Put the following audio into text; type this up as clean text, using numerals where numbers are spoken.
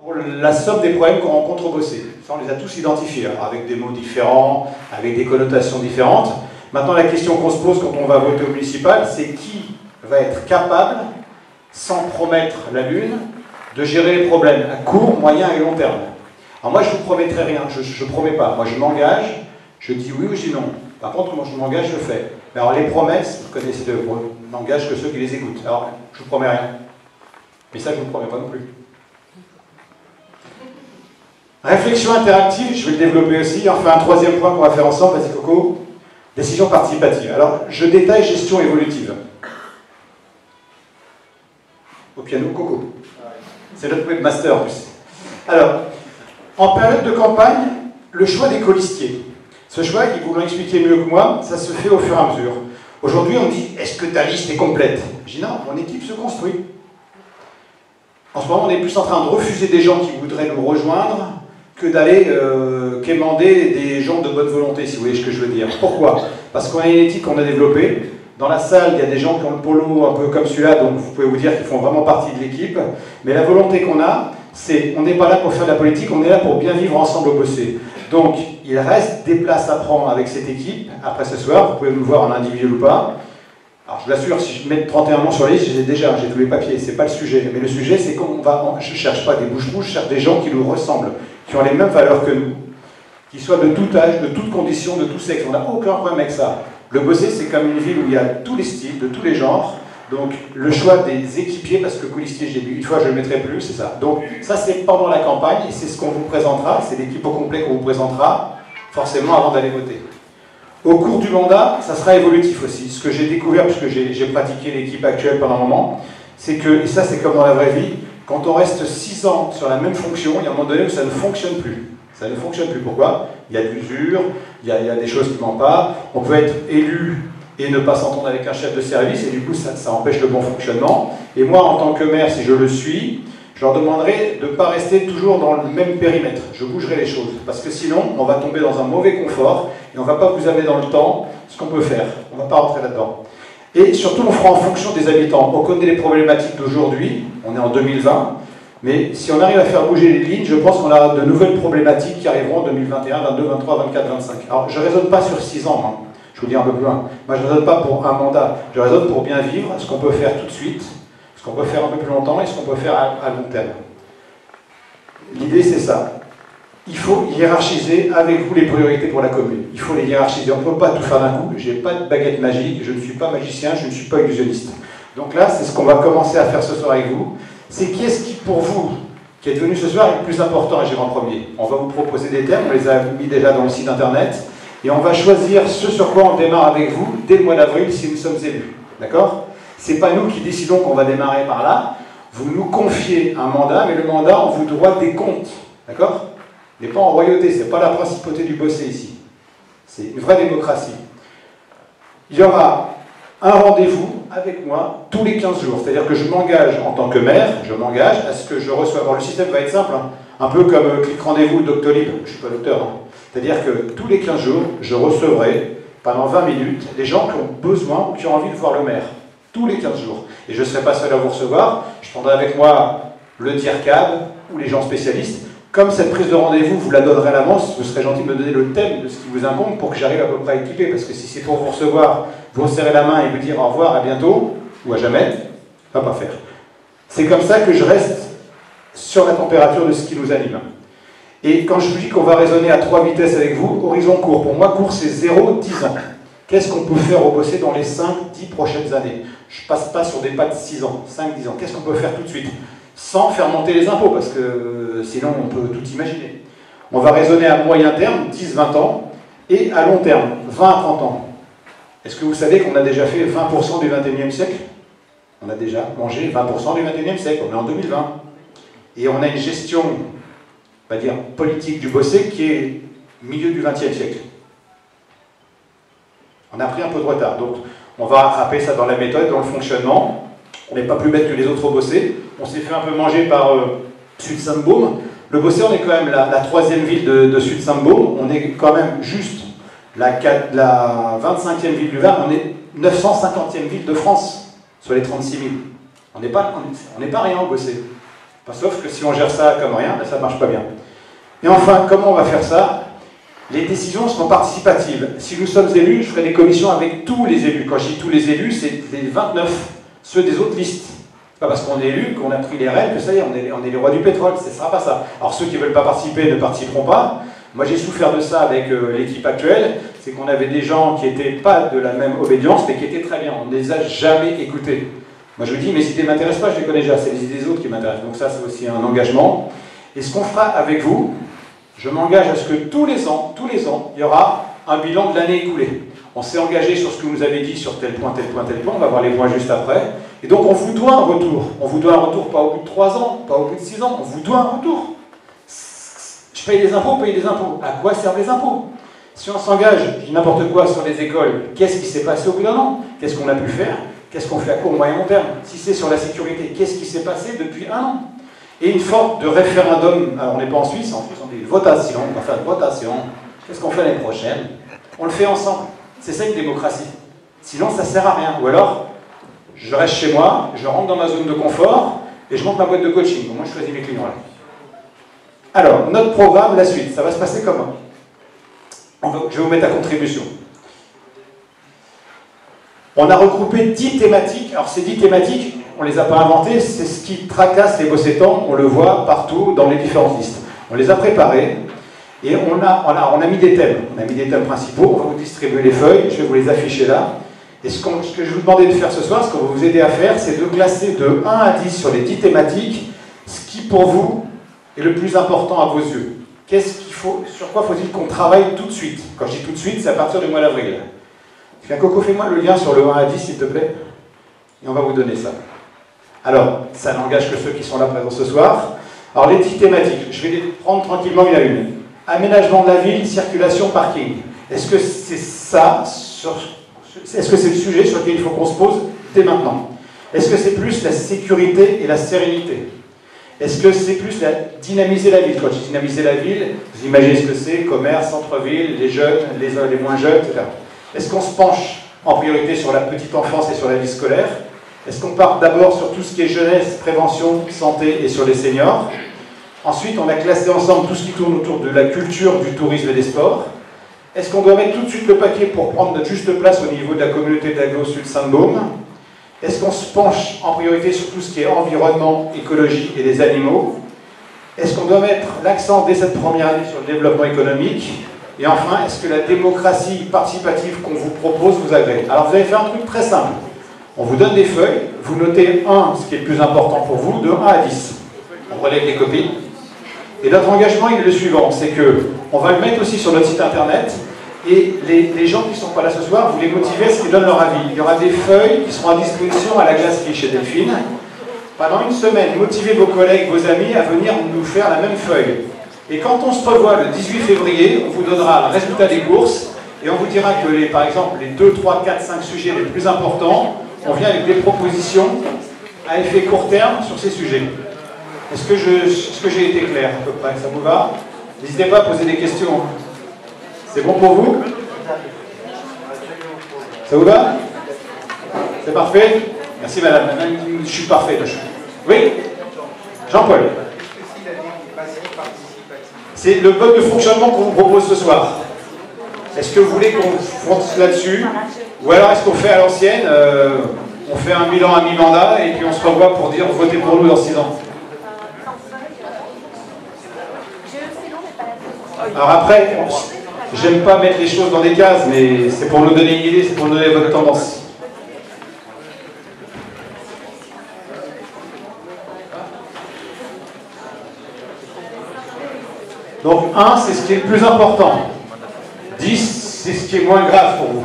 pour la somme des problèmes qu'on rencontre au Bossé. Ça, on les a tous identifiés, alors, avec des mots différents, avec des connotations différentes. Maintenant, la question qu'on se pose quand on va voter au municipal, c'est qui va être capable, sans promettre la lune, de gérer les problèmes à court, moyen et long terme. Alors moi, je ne vous promettrai rien, je ne promets pas. Moi, je m'engage, je dis oui ou je dis non. Par contre, moi, je m'engage, je le fais. Mais alors, les promesses, vous connaissez de n'engage que ceux qui les écoutent. Alors, je ne vous promets rien. Mais ça, je ne vous promets pas non plus. Réflexion interactive, je vais le développer aussi. Enfin, un troisième point qu'on va faire ensemble, vas-y Coco. Décision participative. Alors, je détaille gestion évolutive. Au piano, Coco. C'est notre webmaster en plus. Alors, en période de campagne, le choix des colistiers. Ce choix, ils vous l'ont expliqué mieux que moi, ça se fait au fur et à mesure. Aujourd'hui, on me dit, est-ce que ta liste est complète? Je dis non, mon équipe se construit. En ce moment, on est plus en train de refuser des gens qui voudraient nous rejoindre que d'aller quémander des gens de bonne volonté, si vous voyez ce que je veux dire. Pourquoi? Parce qu'on a une éthique qu'on a développée. Dans la salle, il y a des gens qui ont le polo un peu comme celui-là, donc vous pouvez vous dire qu'ils font vraiment partie de l'équipe. Mais la volonté qu'on a, c'est, on n'est pas là pour faire de la politique, on est là pour bien vivre ensemble au Bossé. Donc, il reste des places à prendre avec cette équipe. Après ce soir, vous pouvez nous voir en individuel ou pas. Alors, je vous l'assure, si je mets 31 noms sur la liste, j'ai déjà, j'ai tous les papiers, c'est pas le sujet. Mais le sujet, c'est qu'on va, je cherche pas des bouches-bouches, je cherche des gens qui nous ressemblent, qui ont les mêmes valeurs que nous, qui soient de tout âge, de toutes conditions, de tout sexe. On n'a aucun problème avec ça. Le Bossé, c'est comme une ville où il y a tous les styles, de tous les genres. Donc, le choix des équipiers, parce que colistier, j'ai vu une fois, je ne le mettrai plus, c'est ça. Donc, ça, c'est pendant la campagne, et c'est ce qu'on vous présentera, c'est l'équipe au complet qu'on vous présentera, forcément, avant d'aller voter. Au cours du mandat, ça sera évolutif aussi. Ce que j'ai découvert, puisque j'ai pratiqué l'équipe actuelle pendant un moment, c'est que, et ça, c'est comme dans la vraie vie, quand on reste 6 ans sur la même fonction, il y a un moment donné où ça ne fonctionne plus. Ça ne fonctionne plus. Pourquoi? Il y a de l'usure, il y a des choses qui ne mentent pas, on peut être élu et ne pas s'entendre avec un chef de service, et du coup ça empêche le bon fonctionnement. Et moi, en tant que maire, si je le suis, je leur demanderai de ne pas rester toujours dans le même périmètre. Je bougerai les choses, parce que sinon, on va tomber dans un mauvais confort, et on ne va pas vous amener dans le temps ce qu'on peut faire. On ne va pas rentrer là-dedans. Et surtout, on fera en fonction des habitants. On connaît les problématiques d'aujourd'hui, on est en 2020, mais si on arrive à faire bouger les lignes, je pense qu'on a de nouvelles problématiques qui arriveront en 2021, 22, 23, 24, 25. Alors, je ne raisonne pas sur 6 ans, hein. Je vous dis un peu plus loin. Moi, je ne raisonne pas pour un mandat. Je raisonne pour bien vivre, ce qu'on peut faire tout de suite, ce qu'on peut faire un peu plus longtemps et ce qu'on peut faire à long terme. L'idée, c'est ça. Il faut hiérarchiser avec vous les priorités pour la commune. Il faut les hiérarchiser. On ne peut pas tout faire d'un coup. Je n'ai pas de baguette magique, je ne suis pas magicien, je ne suis pas illusionniste. Donc là, c'est ce qu'on va commencer à faire ce soir avec vous. C'est qui est-ce qui, pour vous, qui est venu ce soir, est le plus important à gérer en premier. On va vous proposer des thèmes, on les a mis déjà dans le site internet, et on va choisir ce sur quoi on démarre avec vous dès le mois d'avril si nous sommes élus. D'accord? C'est pas nous qui décidons qu'on va démarrer par là. Vous nous confiez un mandat, mais le mandat, on vous doit des comptes. D'accord? Il n'est pas en royauté, c'est pas la principauté du Bossé ici. C'est une vraie démocratie. Il y aura un rendez-vous avec moi tous les 15 jours. C'est-à-dire que je m'engage en tant que maire, je m'engage à ce que je reçoive. Alors le système va être simple, hein, un peu comme Clic Rendez-vous ou Doctolib. Je ne suis pas docteur. Hein. C'est-à-dire que tous les 15 jours, je recevrai pendant 20 minutes les gens qui ont besoin ou qui ont envie de voir le maire. Tous les 15 jours. Et je ne serai pas seul à vous recevoir. Je prendrai avec moi le DIRCAB ou les gens spécialistes. Comme cette prise de rendez-vous, vous la donnerez à l'avance, vous serez gentil de me donner le thème de ce qui vous incombe pour que j'arrive à peu près équipé. Parce que si c'est pour vous recevoir, vous serrer la main et vous dire au revoir, à bientôt, ou à jamais, ça ne va pas faire. C'est comme ça que je reste sur la température de ce qui nous anime. Et quand je vous dis qu'on va raisonner à 3 vitesses avec vous, horizon court. Pour moi, court, c'est 0-10 ans. Qu'est-ce qu'on peut faire au Bossé dans les 5-10 prochaines années? Je ne passe pas sur des pas de 6 ans, 5-10 ans. Qu'est-ce qu'on peut faire tout de suite? Sans faire monter les impôts, parce que sinon on peut tout imaginer. On va raisonner à moyen terme, 10-20 ans, et à long terme, 20-30 ans. Est-ce que vous savez qu'on a déjà fait 20% du 21e siècle? On a déjà mangé 20% du 21e siècle, on est en 2020. Et on a une gestion, on va dire, politique du Bossé qui est milieu du 20e siècle. On a pris un peu de retard, donc on va rattraper ça dans la méthode, dans le fonctionnement. On n'est pas plus bête que les autres au Bossé. On s'est fait un peu manger par Sud-Saint-Baume. Le Bossé, on est quand même la 3e ville de Sud-Saint-Baume. On est quand même juste la 25e ville du Var. On est 950e ville de France sur les 36 000. On n'est pas rien au Bossé. Enfin, sauf que si on gère ça comme rien, ben, ça ne marche pas bien. Et enfin, comment on va faire ça? Les décisions seront participatives. Si nous sommes élus, je ferai des commissions avec tous les élus. Quand je dis tous les élus, c'est les 29, ceux des autres listes. C'est pas parce qu'on est élu qu'on a pris les rênes que ça y est, on est les rois du pétrole. Ce ne sera pas ça. Alors ceux qui ne veulent pas participer ne participeront pas. Moi j'ai souffert de ça avec l'équipe actuelle. C'est qu'on avait des gens qui n'étaient pas de la même obédience, mais qui étaient très bien. On ne les a jamais écoutés. Moi je vous dis, mes idées ne m'intéressent pas, je les connais déjà. C'est les idées des autres qui m'intéressent. Donc ça, c'est aussi un engagement. Et ce qu'on fera avec vous, je m'engage à ce que tous les ans, il y aura un bilan de l'année écoulée. On s'est engagé sur ce que vous avez dit sur tel point, tel point, tel point. On va voir les points juste après. Et donc on vous doit un retour. On vous doit un retour pas au bout de 3 ans, pas au bout de 6 ans. On vous doit un retour. Je paye des impôts, paye des impôts. À quoi servent les impôts? Si on s'engage, je dis n'importe quoi sur les écoles, qu'est-ce qui s'est passé au bout d'un an? Qu'est-ce qu'on a pu faire? Qu'est-ce qu'on fait à court, moyen, long terme? Si c'est sur la sécurité, qu'est-ce qui s'est passé depuis 1 an? Et une forme de référendum, alors on n'est pas en Suisse on dit votation, on va faire une votation, qu'est-ce qu'on fait l'année prochaine? On le fait ensemble. C'est ça une démocratie. Sinon ça ne sert à rien. Ou alors, je reste chez moi, je rentre dans ma zone de confort, et je monte ma boîte de coaching. Au moins je choisis mes clients là. Alors, notre programme, la suite, ça va se passer comment? Je vais vous mettre à contribution. On a regroupé 10 thématiques. Alors ces 10 thématiques, on ne les a pas inventées, c'est ce qui tracasse les bossétans, on le voit partout dans les différentes listes. On les a préparées et on a mis des thèmes. On a mis des thèmes principaux, on va vous distribuer les feuilles, je vais vous les afficher là. Et ce que je vais vous demander de faire ce soir, ce qu'on va vous aider à faire, c'est de classer de 1 à 10 sur les 10 thématiques, ce qui pour vous est le plus important à vos yeux. Sur quoi faut-il qu'on travaille tout de suite? Quand je dis tout de suite, c'est à partir du mois d'avril. Coco, fais-moi le lien sur le 1 à 10, s'il te plaît. Et on va vous donner ça. Alors, ça n'engage que ceux qui sont là présents ce soir. Alors, les 10 thématiques, je vais les prendre tranquillement une à une. Aménagement de la ville, circulation, parking. Est-ce que c'est ça, est-ce que c'est le sujet sur lequel il faut qu'on se pose dès maintenant? Est-ce que c'est plus la sécurité et la sérénité? Est-ce que c'est plus dynamiser la ville? Quand je dis dynamiser la ville, vous imaginez ce que c'est, commerce, centre-ville, les jeunes, les moins jeunes, etc. Est-ce qu'on se penche en priorité sur la petite enfance et sur la vie scolaire? Est-ce qu'on part d'abord sur tout ce qui est jeunesse, prévention, santé et sur les seniors? Ensuite, on a classé ensemble tout ce qui tourne autour de la culture, du tourisme et des sports. Est-ce qu'on doit mettre tout de suite le paquet pour prendre notre juste place au niveau de la communauté d'Aglo-Sud-Saint-Baume? Est-ce qu'on se penche en priorité sur tout ce qui est environnement, écologie et les animaux? Est-ce qu'on doit mettre l'accent dès cette première année sur le développement économique? Et enfin, est-ce que la démocratie participative qu'on vous propose vous agrée? Alors vous allez faire un truc très simple. On vous donne des feuilles, vous notez 1, ce qui est le plus important pour vous, de 1 à 10. On relève les copies. Et notre engagement, il est le suivant, c'est que on va le mettre aussi sur notre site internet, et les gens qui ne sont pas là ce soir, vous les motivez à ce qu'ils donnent leur avis. Il y aura des feuilles qui seront à disposition à la glacerie chez Delphine. Pendant une semaine, motivez vos collègues, vos amis à venir nous faire la même feuille. Et quand on se revoit le 18 février, on vous donnera le résultat des courses, et on vous dira que, par exemple, les 2, 3, 4, 5 sujets les plus importants, on vient avec des propositions à effet court terme sur ces sujets. Est-ce que j'ai été clair à peu près? Ça vous va? N'hésitez pas à poser des questions. C'est bon pour vous? Ça vous va? C'est parfait? Merci madame. Je suis parfait. Oui? Jean-Paul. C'est le mode de fonctionnement qu'on vous propose ce soir. Est-ce que vous voulez qu'on fonce là-dessus? Ou alors est-ce qu'on fait à l'ancienne, on fait un bilan à mi-mandat et puis on se revoit pour dire votez pour nous dans 6 ans? Alors après, j'aime pas mettre les choses dans des cases, mais c'est pour nous donner une idée, c'est pour nous donner votre tendance. Donc 1, c'est ce qui est le plus important. 10, c'est ce qui est moins grave pour vous.